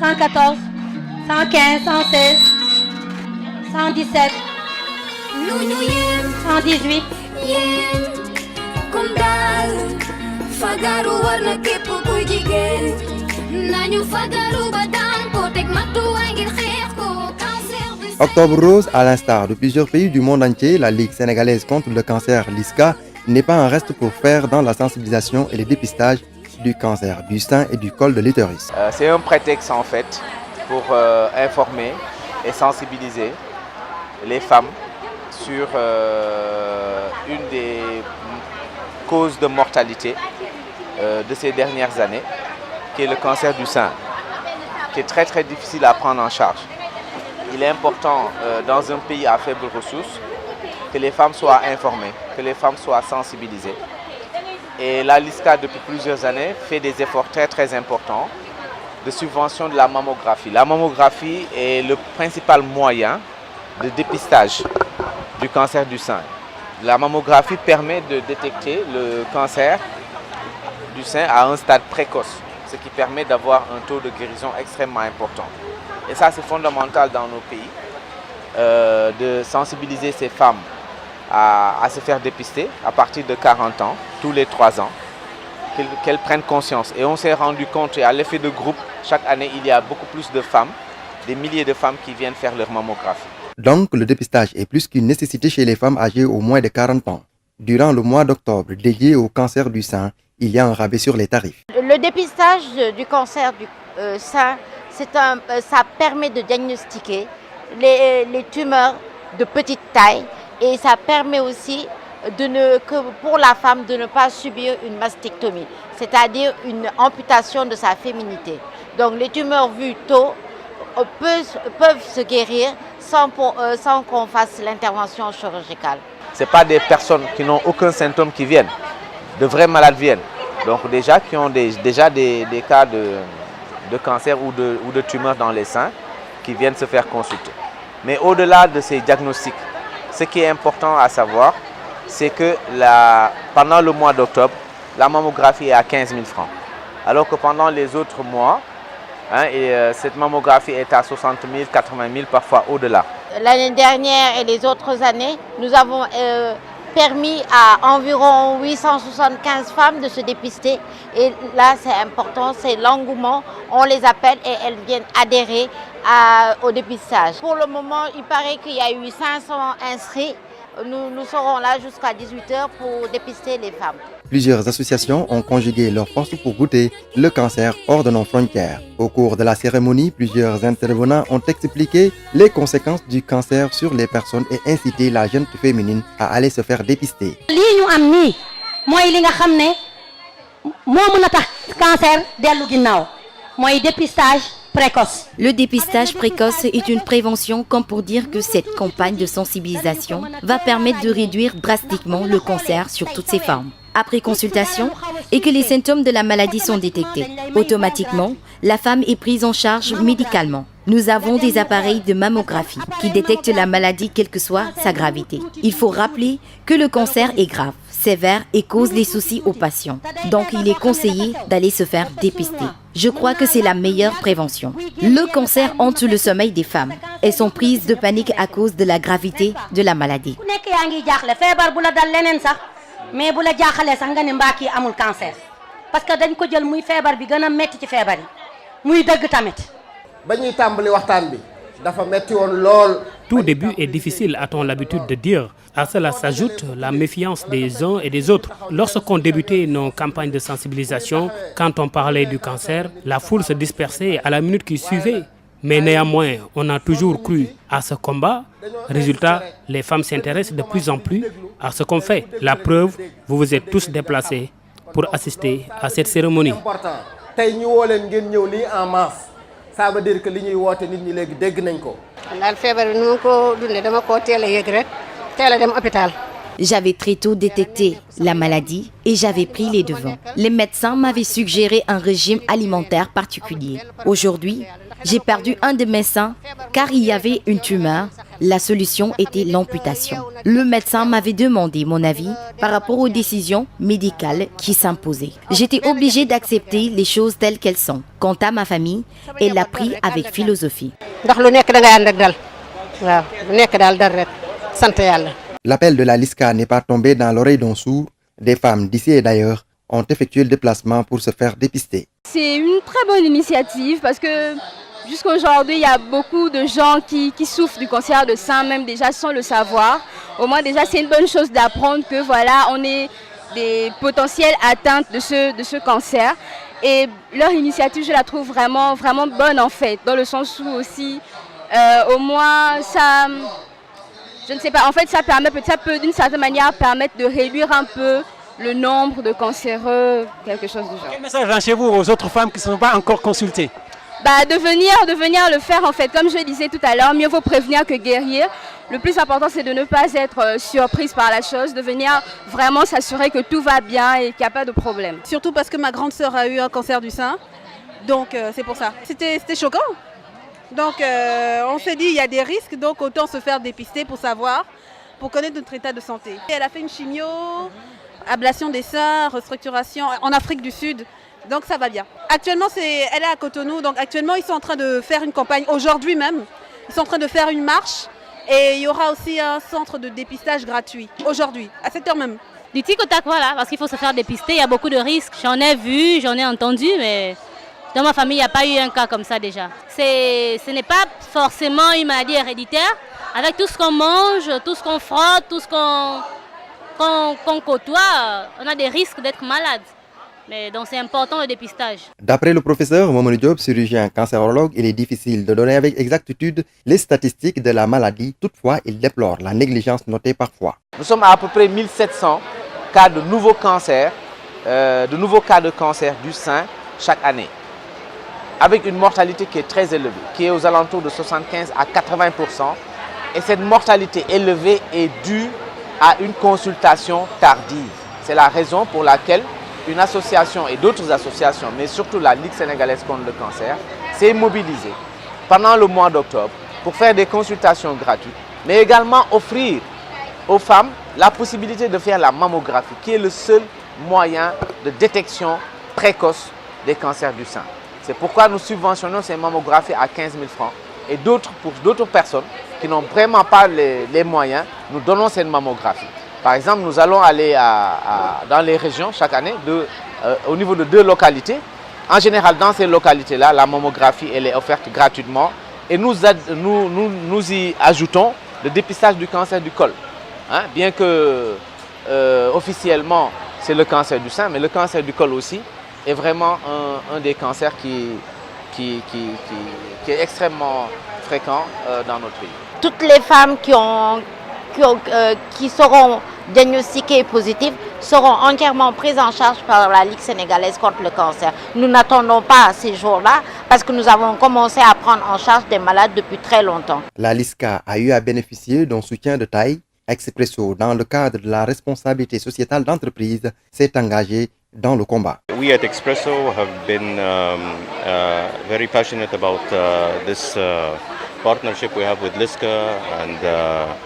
114, 115, 116, 117, 118. Octobre Rose, à l'instar de plusieurs pays du monde entier, la Ligue sénégalaise contre le cancer, LISCA, n'est pas un reste pour faire dans la sensibilisation et le dépistage du cancer du sein et du col de l'utérus. C'est un prétexte en fait pour informer et sensibiliser les femmes sur une des causes de mortalité de ces dernières années, qui est le cancer du sein, qui est très très difficile à prendre en charge. Il est important dans un pays à faibles ressources que les femmes soient informées, que les femmes soient sensibilisées. Et la LISCA, depuis plusieurs années, fait des efforts très très importants de subvention de la mammographie. La mammographie est le principal moyen de dépistage du cancer du sein. La mammographie permet de détecter le cancer du sein à un stade précoce, ce qui permet d'avoir un taux de guérison extrêmement important. Et ça, c'est fondamental dans nos pays, de sensibiliser ces femmes à se faire dépister à partir de 40 ans, tous les 3 ans, qu'elles prennent conscience. Et on s'est rendu compte, et à l'effet de groupe, chaque année, il y a beaucoup plus de femmes, des milliers de femmes qui viennent faire leur mammographie. Donc, le dépistage est plus qu'une nécessité chez les femmes âgées au moins de 40 ans. Durant le mois d'octobre dédié au cancer du sein, il y a un rabais sur les tarifs. Le dépistage du cancer du sein, ça permet de diagnostiquer les tumeurs de petite taille et ça permet aussi pour la femme de ne pas subir une mastectomie, c'est-à-dire une amputation de sa féminité. Donc les tumeurs vues tôt peuvent se guérir sans qu'on fasse l'intervention chirurgicale. Ce n'est pas des personnes qui n'ont aucun symptôme qui viennent, de vrais malades viennent. Donc déjà qui ont déjà des cas de cancer ou de tumeurs dans les seins qui viennent se faire consulter. Mais au-delà de ces diagnostics, ce qui est important à savoir, c'est que pendant le mois d'octobre, la mammographie est à 15 000 francs. Alors que pendant les autres mois, cette mammographie est à 60 000, 80 000, parfois au-delà. L'année dernière et les autres années, nous avons permis à environ 875 femmes de se dépister. Et là, c'est important, c'est l'engouement. On les appelle et elles viennent adhérer au dépistage. Pour le moment, il paraît qu'il y a eu 500 inscrits. Nous serons là jusqu'à 18h pour dépister les femmes. Plusieurs associations ont conjugué leurs forces pour goûter le cancer hors de nos frontières. Au cours de la cérémonie, plusieurs intervenants ont expliqué les conséquences du cancer sur les personnes et incité la jeune féminine à aller se faire dépister. Le dépistage précoce est une prévention comme pour dire que cette campagne de sensibilisation va permettre de réduire drastiquement le cancer sur toutes ses formes. Après consultation et que les symptômes de la maladie sont détectés, automatiquement, la femme est prise en charge médicalement. Nous avons des appareils de mammographie qui détectent la maladie quelle que soit sa gravité. Il faut rappeler que le cancer est grave, sévère et cause des soucis aux patients. Donc il est conseillé d'aller se faire dépister. Je crois que c'est la meilleure prévention. Le cancer hante le sommeil des femmes. Elles sont prises de panique à cause de la gravité de la maladie. Mais bu la jaxalé sax nga ne mbaa kii amul cancer parce que dañ ko jël muy feebar bi gën a metti ci feebar yi muy dëgg tamit. ba ñuy tàmbali waxtaan bi dafa metti woon lool. Tout début est difficile, a-t-on l'habitude de dire. À cela s'ajoute la méfiance des uns et des autres. Lorsqu'on débutait nos campagnes de sensibilisation, quand on parlait du cancer, la foule se dispersait à la minute qui suivait. Mais néanmoins, on a toujours cru à ce combat. Résultat, les femmes s'intéressent de plus en plus à ce qu'on fait. La preuve, vous vous êtes tous déplacés pour assister à cette cérémonie. Ça veut dire que li ñuy woote nit ñi léegi dégg nañ ko. daal feebar bi nu ma ko dundee dama koo teel a yëg rek teel a dem hôpital. J'avais très tôt détecté la maladie et j'avais pris les devants. Les médecins m'avaient suggéré un régime alimentaire particulier. Aujourd'hui, j'ai perdu un de mes seins car il y avait une tumeur La solution était l'amputation. Le médecin m'avait demandé mon avis par rapport aux décisions médicales qui s'imposaient. J'étais obligée d'accepter les choses telles qu'elles sont. Quant à ma famille, elle l'a pris avec philosophie. L'appel de la LISCA n'est pas tombé dans l'oreille d'un sourd. Des femmes d'ici et d'ailleurs ont effectué le déplacement pour se faire dépister. C'est une très bonne initiative parce que jusqu'à aujourd'hui, il y a beaucoup de gens qui souffrent du cancer de sein, même déjà sans le savoir. Au moins déjà, c'est une bonne chose d'apprendre que voilà, on est des potentielles atteintes de ce cancer. Et leur initiative, je la trouve vraiment, vraiment bonne en fait, dans le sens où aussi, au moins ça... Je ne sais pas, en fait ça peut d'une certaine manière permettre de réduire un peu le nombre de cancéreux, quelque chose du genre. Quel message lancez-vous aux autres femmes qui ne sont pas encore consultées? De venir le faire en fait, comme je disais tout à l'heure, mieux vaut prévenir que guérir. Le plus important c'est de ne pas être surprise par la chose, de venir vraiment s'assurer que tout va bien et qu'il n'y a pas de problème. Surtout parce que ma grande sœur a eu un cancer du sein, donc c'est pour ça. C'était choquant. Donc on s'est dit il y a des risques, donc autant se faire dépister pour savoir, pour connaître notre état de santé. Et elle a fait une chimio, ablation des seins, restructuration en Afrique du Sud, donc ça va bien. Actuellement elle est à Cotonou, donc actuellement ils sont en train de faire une campagne, aujourd'hui même, ils sont en train de faire une marche et il y aura aussi un centre de dépistage gratuit, aujourd'hui, à cette heure même. Du tic au tac, voilà, parce qu'il faut se faire dépister, il y a beaucoup de risques. J'en ai vu, j'en ai entendu, mais... Dans ma famille, il n'y a pas eu un cas comme ça déjà. Ce n'est pas forcément une maladie héréditaire. Avec tout ce qu'on mange, tout ce qu'on frotte, tout ce qu'on côtoie, on a des risques d'être malade. Mais donc c'est important le dépistage. D'après le professeur Mamadou Diop, chirurgien cancérologue, il est difficile de donner avec exactitude les statistiques de la maladie. Toutefois, il déplore la négligence notée parfois. Nous sommes à peu près 1700 cas de nouveaux cancers, cas de cancer du sein chaque année, avec une mortalité qui est très élevée, qui est aux alentours de 75 à 80%. Et cette mortalité élevée est due à une consultation tardive. C'est la raison pour laquelle une association et d'autres associations, mais surtout la Ligue sénégalaise contre le cancer, s'est mobilisée pendant le mois d'octobre pour faire des consultations gratuites, mais également offrir aux femmes la possibilité de faire la mammographie, qui est le seul moyen de détection précoce des cancers du sein. C'est pourquoi nous subventionnons ces mammographies à 15 000 francs. Et pour d'autres personnes qui n'ont vraiment pas les moyens, nous donnons cette mammographie. Par exemple, nous allons aller dans les régions chaque année, au niveau de 2 localités. En général, dans ces localités-là, la mammographie elle est offerte gratuitement. Et nous y ajoutons le dépistage du cancer du col. Bien que officiellement, c'est le cancer du sein, mais le cancer du col aussi est vraiment un des cancers qui est extrêmement fréquent dans notre pays. Toutes les femmes qui seront diagnostiquées positives seront entièrement prises en charge par la Ligue sénégalaise contre le cancer. Nous n'attendons pas ces jours-là parce que nous avons commencé à prendre en charge des malades depuis très longtemps. La LISCA a eu à bénéficier d'un soutien de taille. Expresso, dans le cadre de la responsabilité sociétale d'entreprise, s'est engagé dans le combat. We at Expresso have been very passionate about this partnership we have with LISCA and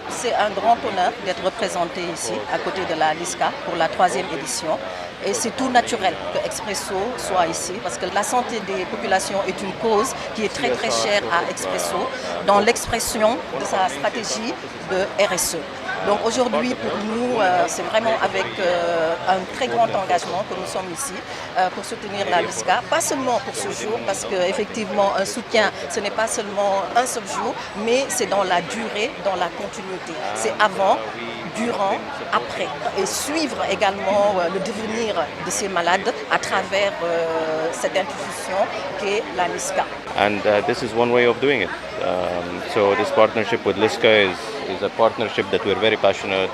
c'est un grand honneur d'être représenté ici à côté de la LISCA pour la 3e édition et c'est tout naturel que Expresso soit ici parce que la santé des populations est une cause qui est très très chère à Expresso dans l'expression de sa stratégie de RSE. Donc aujourd'hui pour nous c'est vraiment avec un très grand engagement que nous sommes ici pour soutenir la LISCA, pas seulement pour ce jour parce qu'effectivement un soutien ce n'est pas seulement un seul jour mais c'est dans la durée, dans la continuité. C'est avant, durant, après et suivre également le devenir de ces malades à travers cette institution qu'est la LISCA. And this is one way of doing it. So this partnership with LISCA is a partnership that we're very passionate,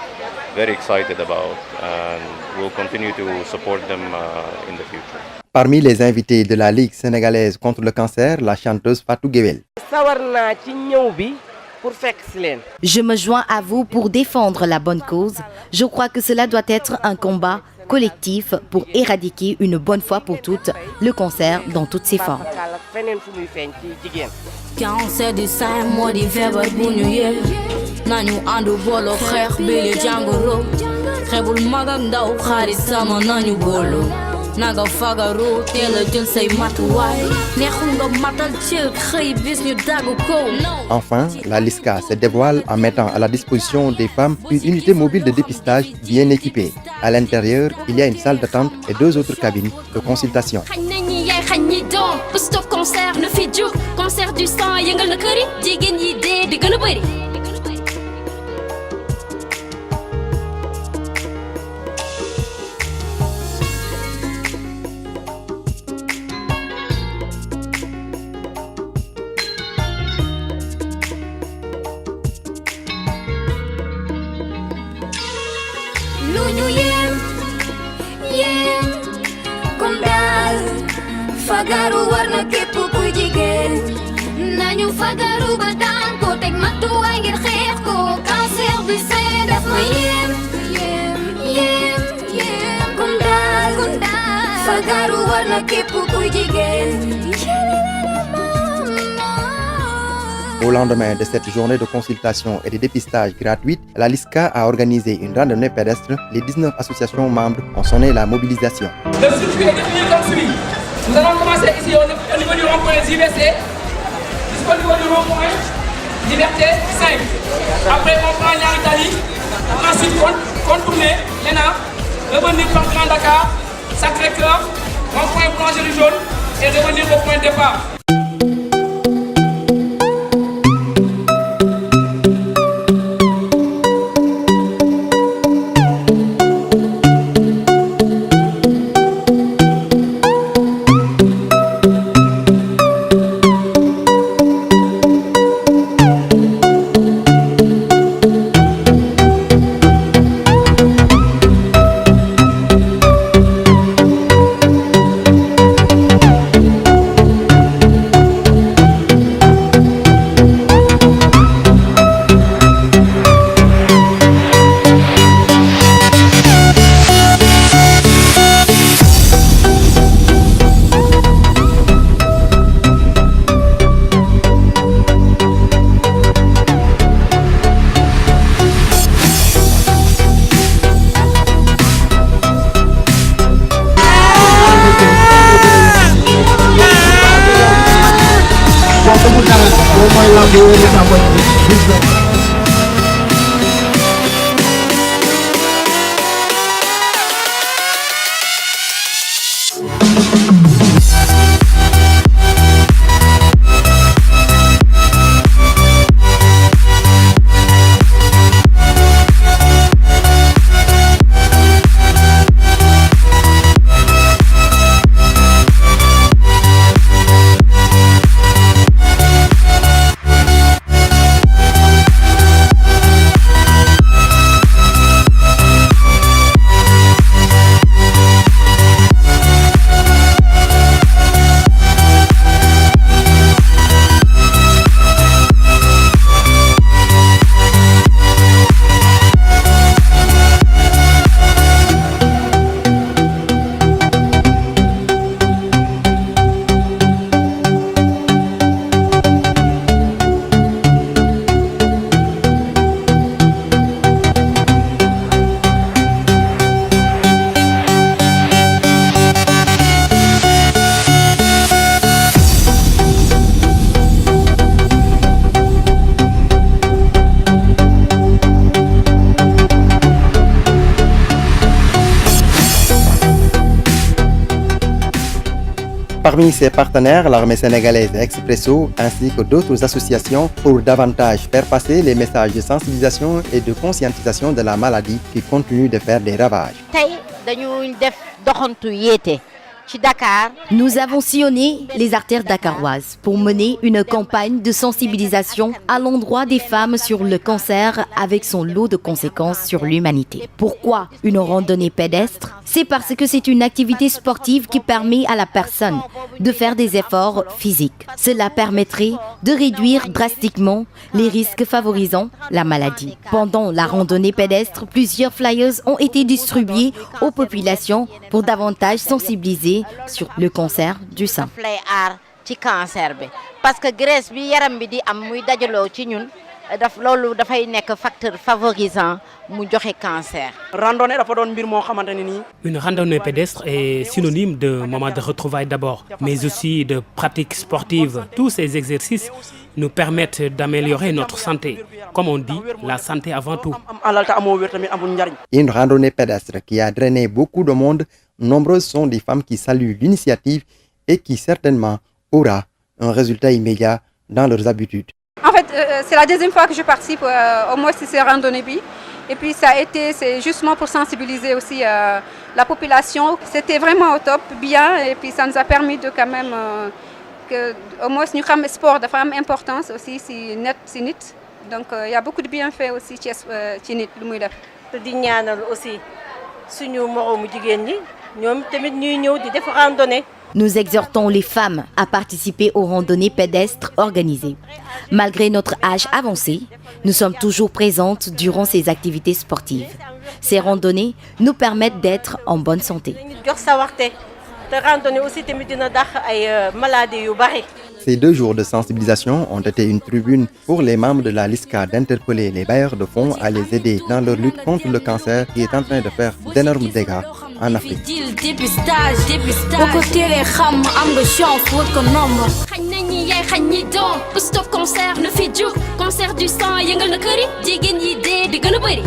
very excited about, and we'll continue to support them in the future. Parmi les invités de la Ligue sénégalaise contre le cancer, la chanteuse Fatou Guewel. Je me joins à vous pour défendre la bonne cause. Je crois que cela doit être un combat collectif pour éradiquer une bonne fois pour toutes le cancer dans toutes ses formes. Cancer du sein moo di feebar bu ñu yee nañu àndu booloo xeex bi li jàngoro xeebul mag ak ndaw xarit sama nañu booloo naga fagaru teel a jël say matuwaay neexul nga matal ci xëy bis ñu daggu ko. Enfin, la LISCA se dévoile en mettant à la disposition des femmes une unité mobile de dépistage bien équipée. À l'intérieur, il y a une salle d'attente et 2 autres cabines de consultation. Stop cancer na fi jóg cancer du sang yëngal na kër yi jigéen yi dee di gën a bëri. lu ñu yéem kon daal fagaru war na képp kuy jigéen nañu fagaru ba daan ko teg matuwaay ngir xeex ko cancer du sein daf ma yéem kon daal fagaru war na képp kuy jigéen. Au lendemain de cette journée de consultation et de dépistage gratuite, la LISCA a organisé une randonnée pédestre. Les 19 associations membres ont sonné la mobilisation. Le circuit est défini comme suit. Nous allons commencer ici au niveau du rond-point JVC jusqu'au niveau du rond-point Liberté 5. Après, on prend Niary Tally. Ensuite, contourner Léna, revenir par Grand Dakar, Sacré-Cœur, rond-point Boulangerie Jaune et revenir au point de départ. Parmi ses partenaires, l'armée sénégalaise Expresso ainsi que d'autres associations pour davantage faire passer les messages de sensibilisation et de conscientisation de la maladie qui continue de faire des ravages. tey dañu def doxantu yéete Nous avons sillonné les artères dakaroises pour mener une campagne de sensibilisation à l'endroit des femmes sur le cancer avec son lot de conséquences sur l'humanité. Pourquoi une randonnée pédestre? C'est parce que c'est une activité sportive qui permet à la personne de faire des efforts physiques. Cela permettrait de réduire drastiquement les risques favorisant la maladie. Pendant la randonnée pédestre, plusieurs flyers ont été distribués aux populations pour davantage sensibiliser sur le cancer du sein. Parce que graisse bi yaram bi di am muy dajalo ci ñun lolu da fay nek facteur favorisant mu joxe cancer. Randonnée dafa doon mbir mo xamanteni ni. Une randonnée pédestre est synonyme de moment de retrouvailles d'abord, mais aussi de pratiques sportives. Tous ces exercices nous permettent d'améliorer notre santé. Comme on dit, la santé avant tout. Une randonnée pédestre qui a drainé beaucoup de monde. Nombreuses sont les femmes qui saluent l'initiative et qui certainement aura un résultat immédiat dans leurs habitudes. En fait, c'est la deuxième fois que je participe au moins si c'est randonnée bi. Et puis c'est justement pour sensibiliser aussi la population. C'était vraiment au top, bien, et puis ça nous a permis de quand même que au moins ñu xam sport dafa am importance aussi si nit. Donc il y a beaucoup de bienfaits aussi ci nit lu muy def. Te di ñaanal aussi suñu moroomu jigéen ñi ñoom tamit ñuy ñëw di def randonnée. Nous exhortons les femmes à participer aux randonnées pédestres organisées. Malgré notre âge avancé, nous sommes toujours présentes durant ces activités sportives. Ces randonnées nous permettent d'être en bonne santé. Ces 2 jours de sensibilisation ont été une tribune pour les membres de la LISCA d'interpeller les bailleurs de fonds à les aider dans leur lutte contre le cancer qui est en train de faire d'énormes dégâts en Afrique. Stop cancer, ne fi juk, cancer du sang, yëngal na këri, jigéen yi dee di gën a bëri.